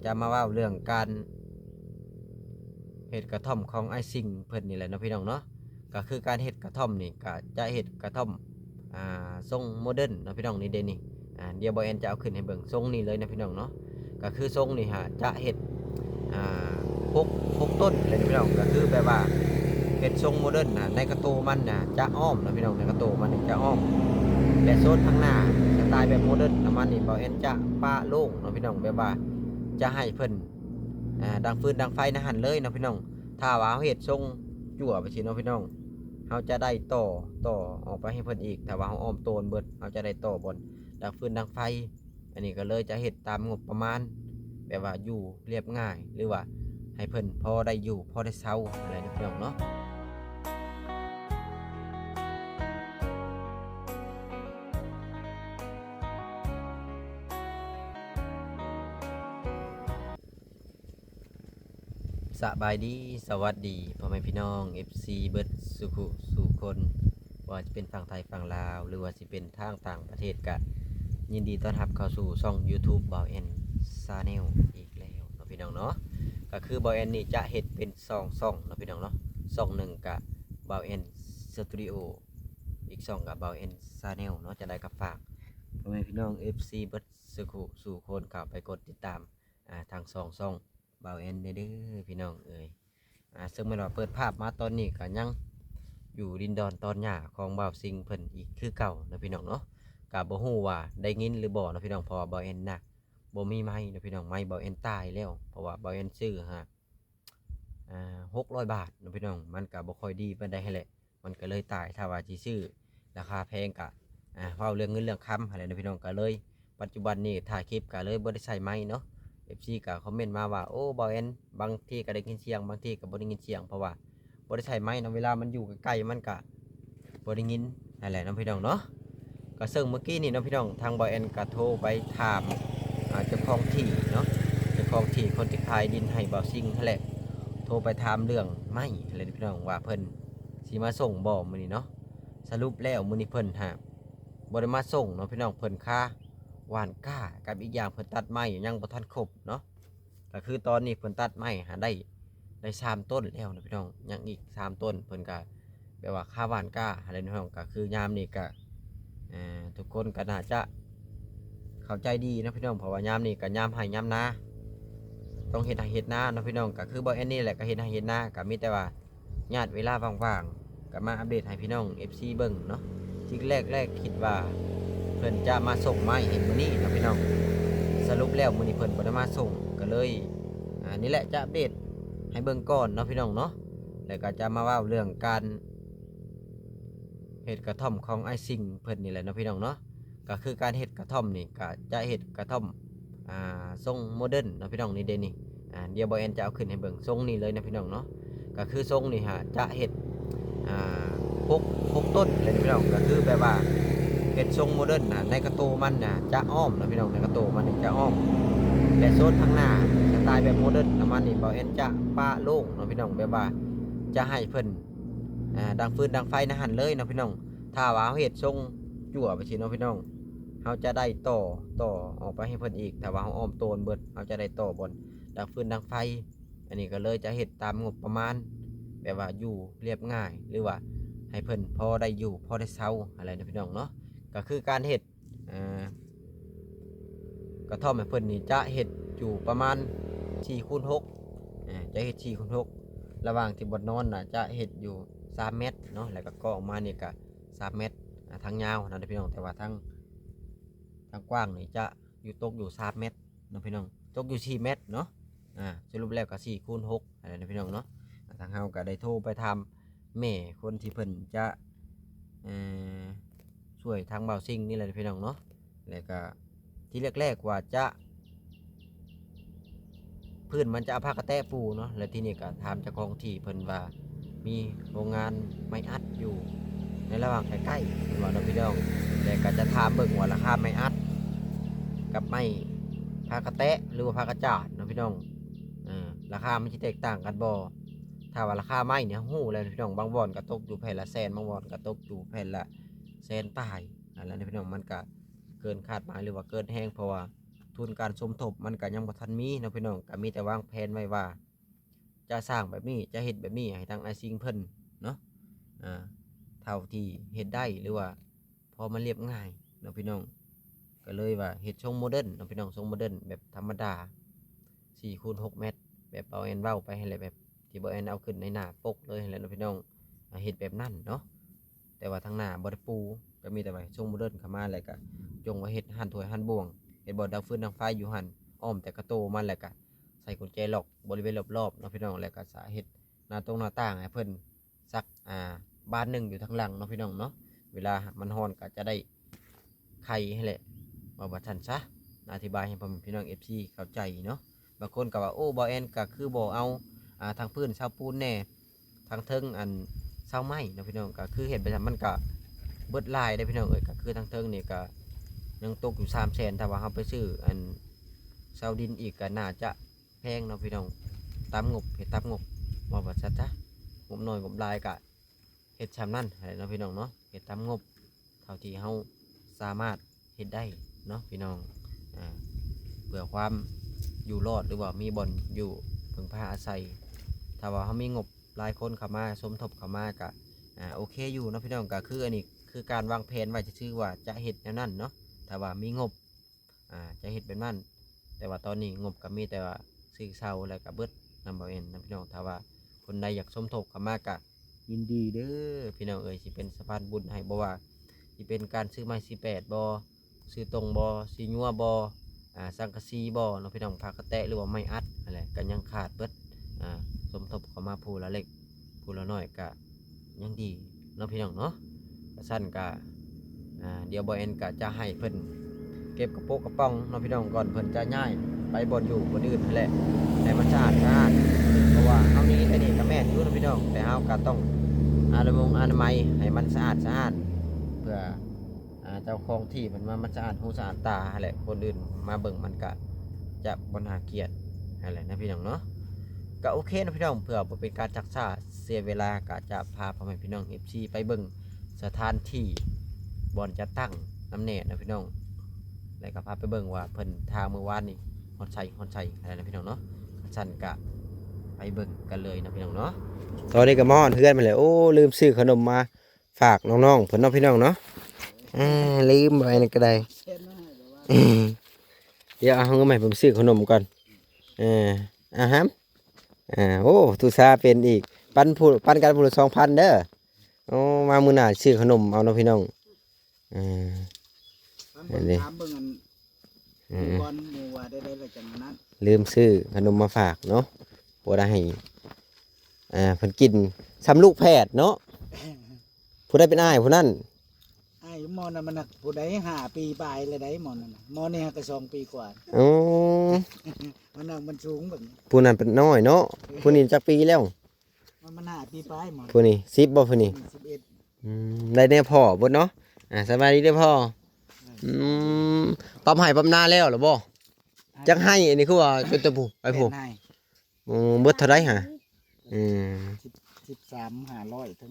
จะมาว่าเรื่องการเฮ็ดกระท่อมของไอ้ซิงเพิ่นนี่แหละเนาะพี่น้องเนาะก็คือการเฮ็ดกระท่อมนี่ก็จะเฮ็ดกระท่อมทรงโมเดิร์นเนาะพี่น้องนี่เด้นี่เดี๋ยวบ่แอนจะเอาขึ้นให้เบิ่งทรงนี้เลยนะพี่น้องเนาะก็คือทรงนี่ฮะจะเฮ็ดอ่า6ต้นเลยนะพี่น้องก็คือแบบว่าเฮ็ดทรงโมเดิร์นในกระโตมันจะอ้อมนะพี่น้องในกระโตมันนี่จะอ้อมและโซนข้างหน้าสไตล์แบบโมเดิร์นน้ำมันนี่บ่แอนจะปะโล่งเนาะพี่น้องแบบว่าจะให้เพิ่นดังฟืนดังไฟนะหั่นเลยเนาะพี่น้องถ้าว่าเฮ็ดทรงจั่วไปสิเนาะพี่น้องเฮาจะได้ต่อออกไปให้เพิ่นอีกถ้าว่าเฮาอ้อมโตนเบิดเฮาจะได้ต่อบนดังฟืนดังไฟอันนี้ก็เลยจะเฮ็ดตามงบประมาณแบบว่าอยู่เรียบง่ายหรือว่าให้เพิ่นพอได้อยู่พอได้เซาอะไรนะพี่น้องเนาะสบายดีสวัสดีพ่อแม่พี่น้อง FC เบิดสุขุสู่คนว่าจะเป็นฝั่งไทยฝั่งลาวหรือว่าสิเป็นทางต่างประเทศก็ยินดีต้อนรับเข้าสู่ช่อง YouTube บ่าวแอนชาแนลอีกแล้วเนาะพี่น้องเนาะก็คือบ่าวแอนนี่จะเฮ็ดเป็นช่องเนาะพี่น้องเนาะช่องหนึ่งกับบ่าวแอนสตูดิโออีกช่องกับบ่าวแอนชาแนลเนาะจะได้กับฝากพ่อแม่พี่น้อง FC เบิดสุขุสู่คนเข้าไปกดติดตามทางช่องบ่าวแอนเด้อพี่น้องเอ้ยซึ่งแม่นว่าเปิดภาพมาตอนนี้ก็ยังอยู่ดินดอนตอนหญ้าของบ่าวซิงเพิ่นอีกคือเก่านะพี่น้องเนาะก็บ่ฮู้ว่าได้ยินหรือบ่นะพี่น้องเพราะว่าบ่าวแอนน่ะบ่มีไมค์นะพี่น้องไมค์บ่าวแอนตายแล้วเพราะว่าบ่าวแอนซื้อ600 บาทนะพี่น้องมันก็บ่ค่อยดีปานใดให้แหละมันก็เลยตายถ้าว่าสิซื้อราคาแพงก็เว้าเรื่องเงินเรื่องคำอะไรนะพี่น้องก็เลยปัจจุบันนี้ถ่ายคลิปก็เลยบ่ได้ใช้ไมค์เนาะ FC ก็คอมเมนต์มาว่าโอ้บ่าวแอนบางทีก็ได้ยินเสียงบางทีก็บ่ได้ยินเสียงเพราะว่าบ่ได้ใช้ไมค์เนาะเวลามันอยู่ใกล้ๆมันก็บ่ได้ยินนั่นแหละเนาะพี่น้องเนาะก็ซึ่งเมื่อกี้นี่เนาะพี่น้องทางบ่าวแอนก็โทรไปถามเจ้าของที่เนาะเจ้าของที่คนที่ขายดินให้บ่าวซิงนั่นแหละโทรไปถามเรื่องไม้อะไรพี่น้องว่าเพิ่นสิมาส่งบ่มื้อนี้เนาะสรุปแล้วมื้อนี้เพิ่นบ่ได้มาส่งเนาะพี่น้องเพิ่นค่าหว่านก้ากับอีกอย่างเพิ่นตัดไม้ยังบ่ทันครบเนาะก็คือตอนนี้เพิ่นตัดไม้ได้3ต้นแล้วนะพี่น้องยังอีก3ต้นเพิ่นก็แปลว่าค่าหว่านก้าอะไรนะพี่น้องก็คือยามนี้ก็ทุกคนก็น่าจะเข้าใจดีนะพี่น้องเพราะว่ายามนี้ก็ยามไร่ยามนาต้องเฮ็ดไร่เฮ็ดนาเนาะพี่น้องก็คือบ่แอนนี่แหละก็เฮ็ดไร่เฮ็ดนาก็มีแต่ว่าญาติเวลาว่างๆก็มาอัปเดตให้พี่น้อง FC เบิ่งเนาะที่แรกคิดว่าเพิ่นจะมาส่งไม้ให้มื้อนี้เนาะพี่น้องสรุปแล้วมื้อนี้เพิ่นบ่ได้มาส่งก็เลยนี่แหละจะอัปเดตให้เบิ่งก่อนเนาะพี่น้องเนาะแล้วก็จะมาเว้าเรื่องการเฮ็ดกระท่อมของไอ้ซิงเพิ่นนี่แหละเนาะพี่น้องเนาะก็คือการเฮ็ดกระท่อมนี่ก็จะเฮ็ดกระท่อมทรงโมเดิร์นเนาะพี่น้องนี่เด้นี่เดี๋ยวบ่แอนจะเอาขึ้นให้เบิ่งทรงนี้เลยนะพี่น้องเนาะก็คือทรงนี่ฮะจะเฮ็ดอ่าหกต้นเลยนะพี่น้องก็คือแบบว่าเฮ็ดทรงโมเดิร์นในกระโตมันจะอ้อมนะพี่น้องในกระโตมันนี่จะอ้อมและโซนข้างหน้าสไตล์แบบโมเดิร์นน้ำมันนี่บ่แอนจะปะโล่งเนาะพี่น้องแบบว่าจะให้เพิ่นดังฟืนดังไฟนะหั่นเลยเนาะพี่น้องถ้าว่าเฮาเฮ็ดทรงจั่วไปสิเนาะพี่น้องเฮาจะได้ต่อออกไปให้เพิ่นอีกถ้าว่าเฮาอ้อมโตนเบิดเฮาจะได้ต่อบนดังฟืนดังไฟอันนี้ก็เลยจะเฮ็ดตามงบประมาณแบบว่าอยู่เรียบง่ายหรือว่าให้เพิ่นพอได้อยู่พอได้เซาอะไรนะพี่น้องเนาะก็คือการเฮ็ดกระท่อมให้เพิ่นนี่จะเฮ็ดอยู่ประมาณ4x6จะเฮ็ด4x6ระหว่างที่บ่นอนจะเฮ็ดอยู่3เมตรเนาะแล้วก็ก่อออกมานี่ก็3เมตรทางยาวนะพี่น้องแต่ว่าทางกว้างนี่จะตกอยู่3เมตรเนาะพี่น้องตกอยู่4เมตรเนาะสรุปแล้วก็4x6อะไรนะพี่น้องเนาะทางเฮาก็ได้โทรไปถามแม่คนที่เพิ่นจะช่วยทางเบาซิงนี่แหละพี่น้องเนาะแล้วก็ที่แรกว่าจะพื้นมันจะเอาผ้ากระแตะปูเนาะแล้วที่นี่ก็ถามเจ้าของที่เพิ่นว่ามีโรงงานไม้อัดอยู่ในระหว่างใกล้ๆเพิ่นว่าเนาะพี่น้องแล้วก็จะถามเบิ่งว่าราคาไม้อัดกับไม้ผ้ากระแตะหรือว่าผ้ากระจาดเนาะพี่น้องราคามันสิแตกต่างกันบ่ถ้าว่าราคาไม้เนี่ยฮู้แล้วพี่น้องบางบ่อนก็ตกอยู่แผ่นละแสนบางบ่อนก็ตกอยู่แผ่นละแสนปลายนั่นแหละพี่น้องมันก็เกินคาดหมายหรือว่าเกินแฮงเพราะว่า ทุนการสมทบมันก็ยังบ่ทันมีเนาะพี่น้องก็มีแต่วางแผนไว้ว่าจะสร้างแบบนี้จะเฮ็ดแบบนี้ให้ทางไอซิงเพิ่นเนาะอ่าเท่าที่เฮ็ดได้หรือว่าพอมันเรียบง่ายเนาะพี่น้องก็เลยว่าเฮ็ดทรงโมเดิร์นเนาะพี่น้องทรงโมเดิร์นแบบธรรมดา4x6 เมตรแบบเอาแอนเว้าไปให้แหละแบบที่บ่แอนเอาขึ้นในหน้าปกเลยให้แหละเนาะพี่น้องเฮ็ดแบบนั้นเนาะแต่ว่าทางหน้าบ่ได้ปูก็มีแต่ว่าทรงโมเดิร์นเข้ามาแล้วก็จงว่าเฮ็ดหั่นถ้วยหั่นบ่วงเฮ็ดบ่อดังฟืนดังไฟอยู่หั่นอ้อมแต่กระโตมันแล้วก็ใส่กุญแจล็อกบริเวณรอบๆเนาะพี่น้องแล้วก็สาเฮ็ดหน้าต่างให้เพิ่นสักบานหนึ่งอยู่ทางหลังเนาะพี่น้องเนาะเวลามันร้อนก็จะได้ไข่ให้แหละว่าซั่นซะอธิบายให้พ่อแม่พี่น้อง FC เข้าใจเนาะบางคนก็ว่าโอ้บ่แอนก็คือบ่เอาทางพื้นเสาปูนแน่ทางเทิงอันเสาไม้เนาะพี่น้องก็คือเฮ็ดไปซั่นมันก็เบิดลายได้พี่น้องเอ้ยก็คือทางเทิงนี่ก็ยังตกอยู่300,000ถ้าว่าเราไปซื้ออันเสาดินอีกก็น่าจะแพงเนาะพี่น้องตามงบเฮ็ดตามงบว่าซั่นซะงบน้อยงบหลายก็เฮ็ดชำนั้นให้เนาะพี่น้องเนาะเฮ็ดตามงบเท่าที่เราสามารถเฮ็ดได้เนาะพี่น้องเพื่อความอยู่รอดหรือว่ามีบ่อนอยู่พึ่งพาอาศัยถ้าว่าเขามีงบหลายคนเข้ามาสมทบเข้ามาก็โอเคอยู่เนาะพี่น้องก็คืออันนี้คือการวางแผนไว้จะชื่อว่าจะเฮ็ดแนวนั้นเนาะถ้าว่ามีงบจะเฮ็ดเป็นนั้นแต่ว่าตอนนี้งบก็มีแต่ว่าซื้อเสาแล้วก็เบิดนำบ่เอ็นนะพี่น้องถ้าว่าคนใดอยากสมทบเข้ามาก็ยินดีเด้อพี่น้องเอ๋ยสิเป็นสะพานบุญให้บ่ว่าสิเป็นการซื้อไม้18บ่ซื้อตรงบ่ซื้อยัวบ่สังกะสีบ่เนาะพี่น้องพากระแตะหรือว่าไม้อัดอะไรก็ยังขาดเบิดสมทบเข้ามาผู้ละเล็กผู้ละน้อยก็ยังดีเนาะพี่น้องเนาะกระสั้นก็เดี๋ยวบ่เอ็นก็จะให้เพิ่นเก็บกระโปงกระป๋องเนาะพี่น้องก่อนเพิ่นจะย้ายไปบ่อนอยู่บ่อนอื่นนั่นแหละให้มันสะอาดเพราะว่าเฮานี่อันนี้ก็แม่นอยู่เนาะพี่น้องแต่เฮาก็ต้องอนามัยให้มันสะอาดเพื่อเจ้าของที่มันมามันสะอาดหูสะอาดตาแหละคนอื่นมาเบิ่งมันก็จะบ่น่าเกลียดอะไรนะพี่น้องเนาะก็โอเคนะพี่น้องเพื่อบ่เป็นการจักษาเสียเวลาก็จะพาพ่อแม่พี่น้อง FC ไปเบิ่งสถานที่บ่อนจะตั้งน้ำแน่นะพี่น้องแล้วก็พาไปเบิ่งว่าเพิ่นทางเมื่อวานนี่ฮอดใส่อะไรนะพี่น้องเนาะสั่นก็ไปเบิ่งกันเลยนะพี่น้องเนาะตอนนี้ก็มาฮอดเพื่อนมาแล้วโอ้ลืมซื้อขนมมาฝากน้องๆเพิ่นเนาะพี่น้องเนาะลืมไว้นี่ก็ได้เดี๋ยวเอาเงินมาให้ผมซื้อขนมก่อนฮะโอ้ตุซาเป็นอีกปันกันผู้ละ2,000เด้อโอ้มามื้อหน้าซื้อขนมเอาเนาะพี่น้องนี่ถามเบิ่งอันก่อนหมู่ว่าได้แล้วจังนั้นลืมซื้อขนมมาฝากเนาะบ่ได้ให้เพิ่นกินซ้ำลูกแพทย์เนาะผู้ใดเป็นอ้ายผู้นั้นอ้ายหมอน่ะมันผู้ใด5 ปีปลายเลยได้หมอนั่นน่ะหมอนี่ก็2 ปีกว่าอ๋อมันสูงแบบผู้นั้นเป็นน้อยเนาะผู้นี้จักปีแล้วมัน5 ปีปลายหมอผู้นี้10บ่ผู้นี้11ได้แน่พ่อบ่เนาะสบายดีเด้อพ่อปั๊มให้ปั๊มนาแล้วเหรอบ่จักให้อันนี้คือว่าเป็นตะผู้ไปผู้เบิดเท่าไรฮะ13,500ถึง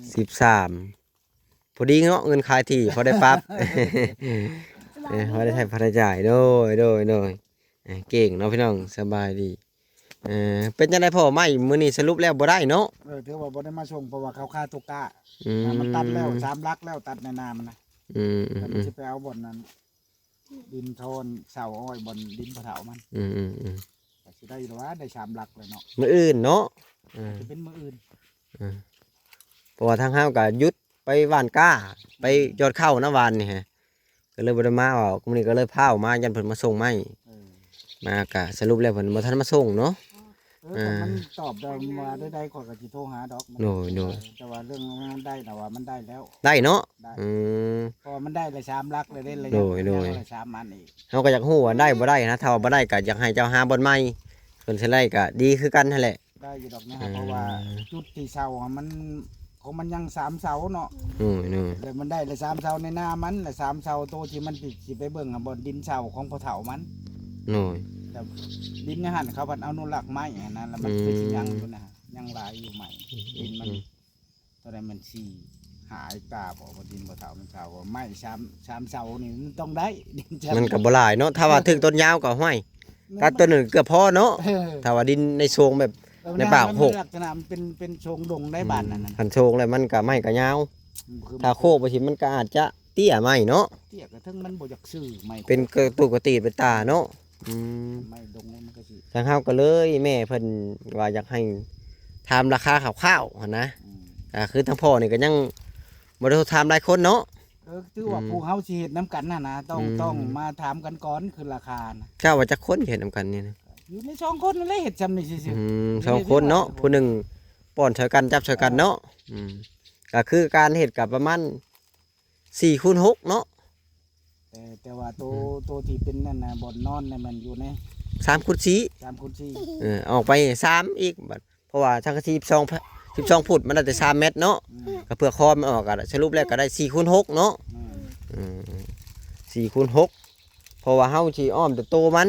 13พอดีเนาะเงินขายที่พอได้ปั๊บพอได้ใช้พอได้จ่ายโดยเก่งเนาะพี่น้องสบายดีเป็นจังได๋พ่อไม่มื้อนี้สรุปแล้วบ่ได้เนาะถือว่าบ่ได้มาส่งเพราะว่าเขาค่าตุกกะมันตัดแล้ว3 ลักแล้วตัดในนามันนะแต่มันสิไปเอาบ่อนนั้นดินโทนเสาอ้อยบ่อนดินปะเถามันก็สิได้หรือว่าได้3 ลักเลยเนาะมื้ออื่นเนาะจะเป็นมื้ออื่นเพราะว่าทางเฮาก็หยุดไปหว่านก้าไปยอดเข้านะหวานนี่ฮะก็เลยบ่ได้มาว่ามื้อนี้ก็เลยพาออกมายันเพิ่นมาส่งไม้มาก็สรุปแล้วเพิ่นบ่ทันมาส่งเนาะมันตอบได้ว่าได้ก่อนก็สิโทรหาดอกโน่แต่ว่าเรื่องมันได้แต่ว่ามันได้แล้วได้เนาะพอมันได้เลย3 ลักเลยได้เลยโดย3 มันอีกเฮาก็อยากฮู้ว่าได้บ่ได้นะถ้าว่าบ่ได้ก็อยากให้เจ้าหาบ่อนใหม่เพิ่นสิไล่ก็ดีคือกันนั่นแหละได้อยู่ดอกนะเพราะว่าจุดที่เสามันของมันยัง3 เสาเนาะแล้วมันได้เลย3 เสาในหน้ามันและ3 เสาโตที่มันสิไปเบิ่งบ่อนดินเสาของพ่อเฒ่ามันแต่ดินในหันเขาพันเอานุรักษ์ไม้อย่างนั้นแล้วมันเป็นยังอยู่นะยังลายอยู่ใหม่ดินมันตอนนั้นมัน หายตาบ่ดินบ่เฒ่ามันเฒ่าว่าไม้3เสานี่มันต้องได้ดินจะ มันก็บ่หลายเนาะถ้าว่าถึงต้นยาวก็ห้อยตัดต้นนึงเกือบพอเนาะ เออ ถ้าว่าดินในโซงแบบ ในป่า มัน โคก ลักษณะมันเป็นโชงดงได้บ้านนั่นน่ะ คันโซงแล้วมันก็ไม้ก็ยาว คือ ถ้าโคกไปสิมันก็อาจจะเตี้ยไม้เนาะ เตี้ยกระทั่งมันบ่อยากซื้อไม้ เป็นกระตุกกระตีดเป็นตาเนาะไม้ดงมันก็สิ ทางเฮาก็เลยแม่เพิ่นว่าอยากให้ถามราคาคร่าวๆหั่นนะ อืม คือทั้งพ่อนี่ก็ยังบ่ได้ถามหลายคนเนาะ คือว่าผู้เฮาสิเฮ็ดน้ำกันน่ะนะต้อง อืม ต้องมาถามกันก่อนคือราคานะ เจ้าว่าจักคนเห็นนํกันนี่นะ อยู่ในสองคนนั่นแหละเฮ็ดจำนี่ซื่อ สองคนเนาะผู้หนึ่งป้อนช่วยกันจับช่วยกันเนาะก็คือการเฮ็ดกับประมาณ4x6เนาะ ๆแต่ว่าตัวที่เป็นนั่นน่ะบ่อนนอนน่ะมันอยู่ใน 3x4 3คูณ4 ออกไป3อีกบัดเพราะว่าทางที่12ฟุตมันได้แต่3เมตรเนาะ อืม ก็เพื่อคอมันออกก็สรุปแล้วก็ได้4x6เนาะ 4x6เพราะว่าเฮาสิอ้อมแต่โตมัน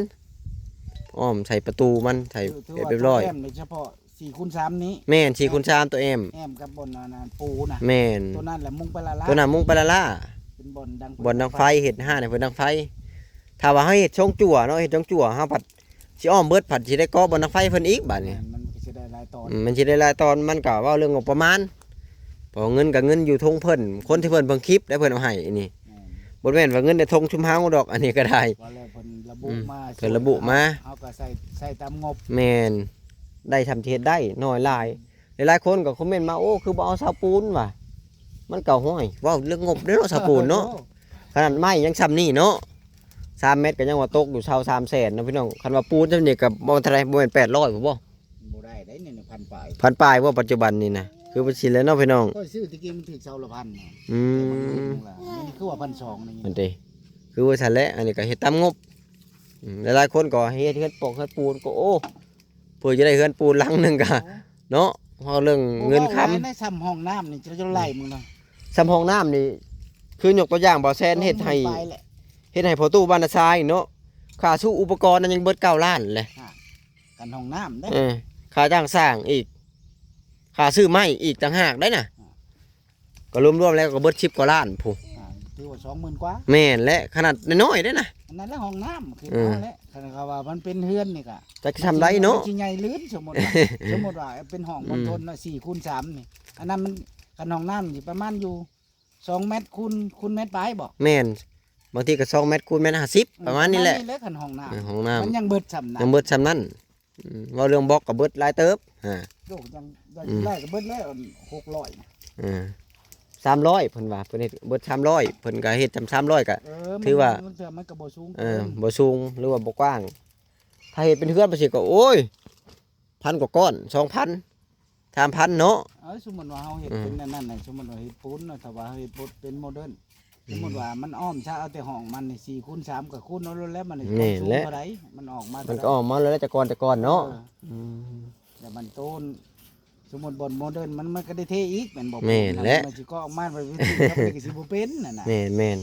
อ้อมใส่ประตูมันใส่ ถืว่า เรียบร้อย ตัวแอมโดยเฉพาะ4คูณ3นี้ แม่น4x3ตัวเอ็ม แอมกับบนนั่นปูน่ะ แม่น ตัวนั้นแหละมุ่งไปละละ ตัวนั้นมุงไปละล่า เป็นบ่อนดัง บนดังไฟเห็ดห้าเนี่ยบนดังไฟถ้าว่าให้เห็ดช่องจั่วเนาะเห็ดช่องจั่วเฮาผัดสิอ้อมเบิดผัดสิได้ก่อบนดังไฟเพิ่นอีกบัดนี้ มันก็สิได้หลายตอน มันสิได้หลายตอนมันก็เว้าเรื่องงบประมาณเพอเงินกับเงินอยู่ทงเพิ่นคนที่เพิ่นเบิ่งคลิปได้เพิ่นเอาให้อันนี้บ่แม่นว่าเงินในทงชุมเฮาดอกอันนี้ก็ได้ ว่าแล้วเพิ่นระบุมา เพิ่นระบุมา เฮาก็ใส่ตามงบ แม่นได้ทำเฮ็ดได้น้อยหลายหลายๆคนก็คอมเมนต์มาโอ้คือบ่เอาเสาปูนว่ะมันก็ห้อยเว้าเรื่องงบเด้อเนาะเสาปูนเนาะ ขนาดไม้ยังซ้ำนี่เนาะ3 เมตรก็ยังว่าตกอยู่เช่า300,000นะพี่น้องคันว่าปูนจำนี่ก็บ่เท่าไหร่บ่แม่น800บ่ บ่ได้ได้เนี่ยพันปลาย พันปลายว่าปัจจุบันนี่นะคือมันสิแล้วเนาะพี่น้อง ก็ซื้อตะกี้มันถึงเสาละพันน่ะ อืม นี่คือว่า1,200นี่ อันเด้คือว่าซั่นแหละอันนี้ก็เฮ็ดตามงบหลายๆคนก็เฮ็ดเฮือนปอกเฮือนปูนก็โอ้เพื่อจะได้เฮือนปูนหลังหนึงก็เนาะเพราะเรื่องเงินค้ำ ในซ้ำห้องน้ำนี่จะไล่มึงเนาะ ซ้ำห้องน้ำนี่คือยกตัวอย่างบ่แซนเฮ็ดให้พอตู้บ้านนาซายเนาะค่าสู้อุปกรณ์นั้นยังเบิด9ล้านเลย กันห้องน้ำได้ ค่าจ้างสร้างอีกค่าซื้อไม้อีกต่างหากได้น่ะก็รวมๆแล้วก็เบิด10กว่าล้านผู้ ถือว่า20,000กว่า แม่นและขนาดน้อยๆได้น่ะ อันนั้นแหละห้องน้ำคือนั่นแหละคันว่ามันเป็นเฮือนนี่ก็ จะทำไรเนาะ สิใหญ่ลื่นสมมุติว่า สมมุติว่าเป็นห้องบนทนน่ะ4คูณ3นี่อันนั้นมันกันห้องน้ำนี่ประมาณอยู่2เมตรคูณเมตรปลายบ่ แม่นบางทีก็2 เมตรคูณเมตร50ประมาณนี้แหละ นี่แหละคันห้องน้ำ ห้องน้ำ มันยังเบิดซ้ำนะ ยังเบิดซ้ำนั้นเว้าเรื่องบล็อกก็เบิดหลายเติบโยกยังได้ก็เบิดแล้ว600นะ 300เพิ่นว่าเพิ่นเฮ็ดเบิด300เพิ่นก็เฮ็ดจำ300ก็ ถือว่า มันก็บ่สูง บ่สูงหรือว่าบ่กว้าง ถ้าเฮ็ดเป็นเฮือนไปสิก็โอ้ย1,000กว่าก้อน 2,000 3,000เนาะ สมมุติว่าเฮาเฮ็ดเป็นนั่นน่ะสมมุติว่าเฮ็ดปูนน่ะถ้าว่าเฮาเฮ็ดปูนเป็นโมเดิร์นสมมุติว่ามันอ้อมถ้าเอาแต่ห้องมันนี่4คูณ3ก็คูณเอาแล้วมันสูงเท่าใดมันออกมา มันก็ออกมาแล้วแต่ก่อนเนาะ แต่มันโตนสมมุติบนโมเดิร์นมันก็ได้เทอีกแม่นบ่ แม่นและ มันสิก็ออกมาไปวิธีครับมันก็สิบ่เป็นนั่นน่ะ แม่น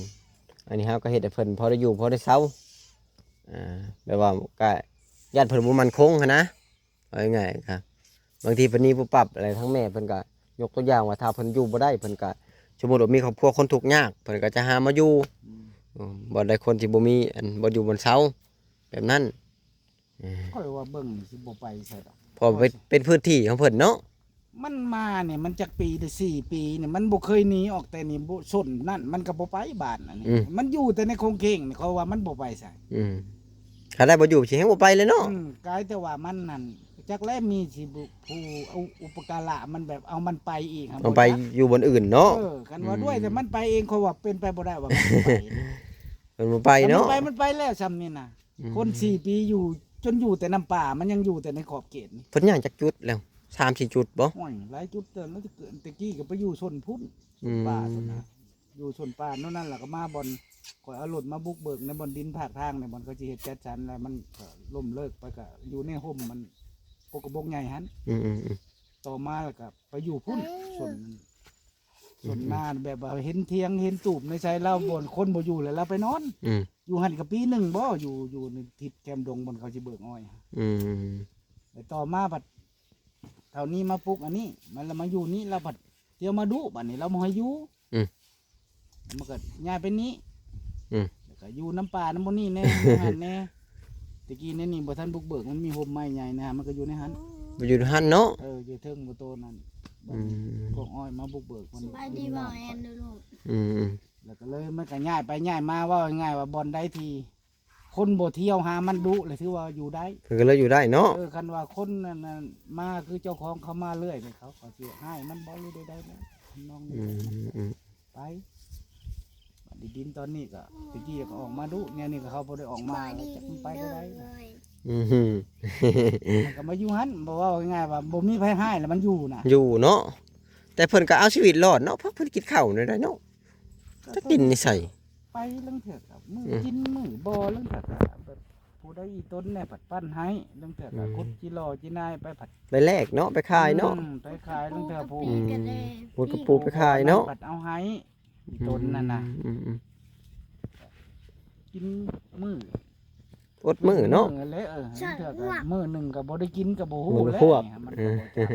อันนี้เฮาก็เฮ็ดให้เพิ่นพอได้อยู่พอได้เซาแบบว่าก็ญาติเพิ่นบ่มั่นคงหันนะว่าง่ายๆครับบางทีเพิ่นนี่บ่ปรับอะไรทั้งแม่เพิ่นก็ยกตัวอย่างว่าถ้าเพิ่นอยู่บ่ได้เพิ่นก็สมมุติว่ามีครอบครัวคนทุกข์ยากเพิ่นก็จะหามาอยู่บ่ได้คนที่บ่มีอันบ่อยู่บนเสาแบบนั้น ค่อยว่าเบิ่งนี่สิบ่ไปใช่ดอก เพอเป็นพื้นที่ของเพิ่นเนาะ มันมาเนี่ยมันจักปีได้4 ปีเนี่ยมันบ่เคยหนีออกแต่นี่บ่สนนั่นมันก็บ่ไปบ้านอันนี้มันอยู่แต่ในโครงเข่งนี่เขาว่ามันบ่ไปใส่ ถ้าได้บ่อยู่สิให้บ่ไปเลยเนาะ กลายแต่ว่ามันนั่นจักแลมีสิผู้เอาอุปการะมันแบบเอามันไปอีกครับ เอาไปอยู่บนอื่นเนาะ กันว่าด้วยแต่มันไปเองเขาว่าเป็นไปบ่ได้ว่ามันไป เพิ่นบ่ไปเนาะ มันไปแล้วซ้ำนี่น่ะคน4 ปีอยู่จนอยู่แต่น้ำป่ามันยังอยู่แต่ในขอบเขตนี่ เพิ่นย่างจักจุดแล้ว 3-4 จุดบ่ ห้อยหลายจุดเติมแล้วจะเกิดตะกี้ก็ไปอยู่ชนพุ่น ป่าพุ่นนะอยู่ชนป่าโน่นนั่นแหละก็มาบอลข่อยเอารถมาบุกเบิกในบอนดินภาคทางในบอนเขาจะเฮ็ดจัดสรรแล้วมันก็ล่มเลิกไปก็อยู่ในห่มมันปกบกใหญ่หัน อืม ต่อมาแล้วก็ไปอยู่พุ่นส่วนนาแบบว่าเห็นเทียงเห็นตูบในใจเราบนคนบ่อยู่แล้วเราไปนอน อยู่หันกับปีหนึ่งบ่อยู่ในทิศแคมดงบนเขาสิเบิกอ้อย แต่ต่อมาบัดเท่านี้มาปลูกอันนี้มันแล้วมาอยู่นี่แล้วบัด เดี๋ยวมาดูบัดนี้เราบ่ให้อยู่มันก็ย้ายไปนี้แล้วก็อยู่น้ำป่าน้ำบ่นี่แน่อยู่หั่นแน่ตะกี้นี่บ่ทันบุกเบิกมันมีโฮมไม้ใหญ่นะมันก็อยู่ในหัน อยู่หันเนาะ อยู่เทิงบ่โตนั่นพวกอ้อยมาบุกเบิกมัน ไปดีบ่แอนดูลูก แล้วก็เลยมันก็ย้ายไปย้ายมาว่าง่ายว่าบ่อนใดทีคนบ่เที่ยวหามันดุเลยถือว่าอยู่ได้ ก็เลยอยู่ได้เนาะ คันว่าคนนั่นมาคือเจ้าของเขามาเรื่อยเลยเขาก็สิให้มันบ่รู้ได้นะน้องไปบัดนี้ดินตอนนี้ก็ตะกี้ก็ออกมาดุเนี่ยนี่ก็เขาบ่ได้ออกมา ดี จะ ดี ไป เด้ ได้ อเลย มันก็มาอยู่หันบ่ว่าง่ายว่าบ่มีไผให้แล้วมันอยู่น่ะ อยู่เนาะแต่เพิ่นก็เอาชีวิตรอดเนาะเพราะเพิ่นกินข้าวได้เนาะถ้ากินนี่ใส่ ไปเรื่องเถื่อกับมือกินมือบ่เรื่องเถื่อกับแบบผู้ใดอีต้นเนี่ยผัดปั้นให้เรื่องเถื่อกับคุดจิรอจินายไปผัด ไปแลกเนาะไปขายเนาะ ไปขายเรื่องเถื่อผู้ พูดกับปูไปขายเนาะ ผัดเอาให้อีต้นนั่นน่ะกินมือ อดมือเนาะ มื้อเลยเรื่องเถื่อกับมือหนึ่งกับบ่ได้กินกับบ่ฮู้ มือ แล้ว พวก มันก็บ่จับ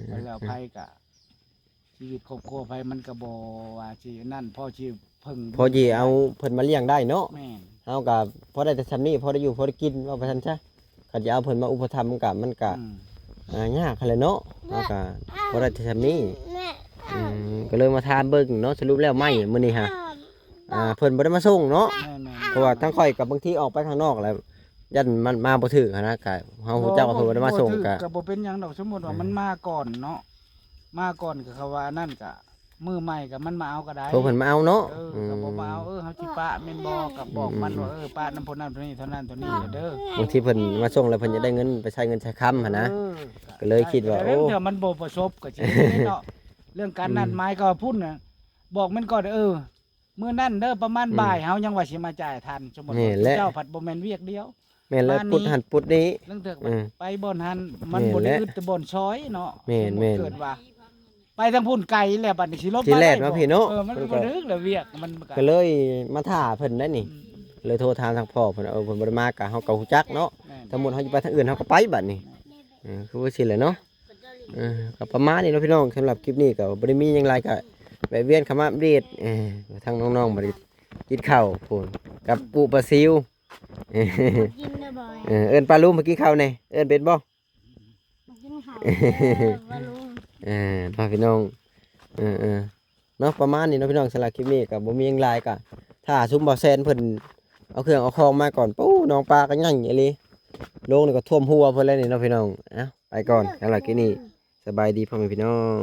ไปแล้วไผก็ชีวิตครอบครัวไผมันก็บ่ว่าสินั่นพ่อสิเพิ่ง พอสิเอาเพิ่นมาเลี้ยงได้เนาะ แม่น เฮาก็พอได้แต่ซำนี้พอได้อยู่พอได้กินว่าไปซั่นซะคันจะเอาเพิ่นมาอุปถัมภ์มันก็ยากคั่นแหละเนาะเฮาก็พอได้แต่ซำนี้ก็เลยมาถามเบิ่งเนาะสรุปแล้วไม่มื้อนี้ฮะเพิ่นบ่ได้มาส่งเนาะ แม่น เพราะว่าทั้งข่อยกับบางทีออกไปข้างนอกแล้วยันมันมาบ่ถึกหั้นนะก็เฮาฮู้จักว่าเพิ่นบ่ได้มาส่งก็ ก็บ่เป็นหยังดอกสมมุติว่ามันมาก่อนเนาะมาก่อนก็เขาว่านั่นก็มือใหม่ก็มันมาเอาก็ได้ โทรเพิ่นมาเอาเนาะ ก็บ่มาเอาเฮาสิปะแม่นบ่ก็บอกมันว่าปะน้ำพนนั้นพนนี้เท่านั้นเท่านี้เด้อบ างทีเพิ่นมาส่งแล้วเพิ่นจะได้เงินไปใช้เงินใช้คำหั่นนะ ก็เลยคิดว่าโอ้ เรื่องมันบ่ประสบก็สิเนาะเรื่องการนัดหมายก็พูดน่ะบอกมันก่อนมื้อนั้นเด้อประมาณบ่ายเฮายังว่าสิมาจ่ายทันสมมุติว่าเจ้าผัดบ่แม่นเวียกเดียว แม่นแล้วปุดหันปุดนี้ เรื่องเถิกไปบ่อนหันมันบ่ได้อึดแต่บ่อนช้อยเนาะ แม่น เกิดว่า ไปทางพุ่นไกลแล้วบัดนี้สิลบ ที่แรกมาพี่เนาะ มันบ่ดึกแล้วเวียกมัน ก็เลยมาท่าเพิ่นได้นี่ เลยโทรถามทางพ่อเพิ่นเพิ่นบ่ได้มาก็เฮาก็ฮู้จักเนาะสมมุติเฮาสิไปทางอื่นเฮาก็ไปบัดนี้คือว่าสิแหละเนาะก็ประมาณนี้เนาะพี่น้องสำหรับคลิปนี้ก็บ่ได้มีหยังหลายก็แวะเวียนเข้ามาอัปเดตทางน้องๆบ่ได้กินข้าวพุ่นกับปูปลาซิว กินได้บ่อย เอิ้นปลาลุมมากินข้าวแน่เอิ้นเป็นบ่ กินข้าวว่าลุง น้องพี่น้องเนาะประมาณนี้เนาะพี่น้องสำหรับคลิปนี้ก็บ่มีหยังหลายก็ถ้าซุมบ่แซนเพิ่นเอาเครื่องเอาของมาก่อนปู้น้องปลาก็ยั่งอีหลีโลงนี่ก็ท่วมหัวเพิ่นแล้วนี่เนาะพี่น้องไปก่อนสำหรับคลิปนี้สบายดีพ่อแม่พี่น้อง